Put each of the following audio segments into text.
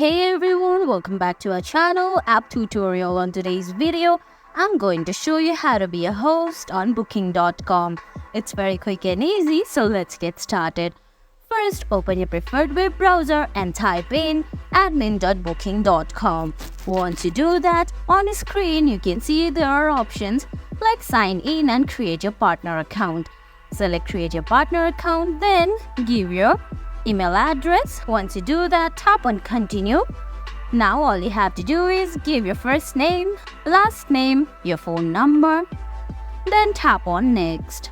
Hey everyone, welcome back to our channel app tutorial. On today's video, I'm going to show you how to be a host on booking.com. It's very quick and easy, so let's get started. First, open your preferred web browser and type in admin.booking.com. Once you do that, on the screen you can see there are options like sign in and create your partner account. Select create your partner account, then give your email address. Once you do that, tap on continue. Now all you have to do is give your first name, last name, your phone number, then tap on next.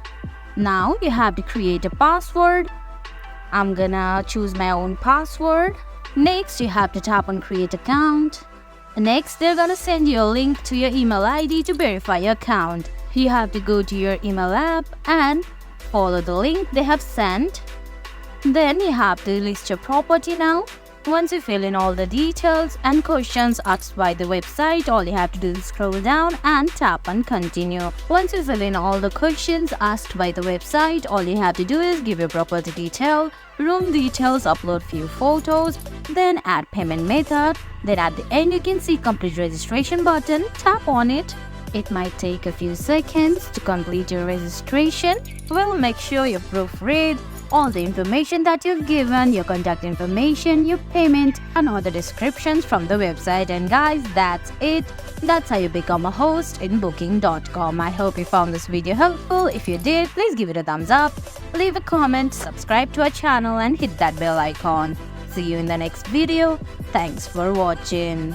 Now you have to create a password. I'm gonna choose my own password. Next, you have to tap on create account. Next, they're gonna send you a link to your email ID to verify your account. You have to go to your email app and follow the link they have sent. Then you have to list your property now. Once you fill in all the details and questions asked by the website, all you have to do is scroll down and tap on continue. Once you fill in all the questions asked by the website, all you have to do is give your property detail, room details, upload few photos, then add payment method. Then at the end you can see complete registration button. Tap on it. It might take a few seconds to complete your registration. Well, make sure you proofread all the information that you've given, your contact information, your payment, and all the descriptions from the website. And guys, that's it. That's how you become a host in booking.com. I hope you found this video helpful. If you did, please give it a thumbs up, leave a comment, subscribe to our channel, and hit that bell icon. See you in the next video. Thanks for watching.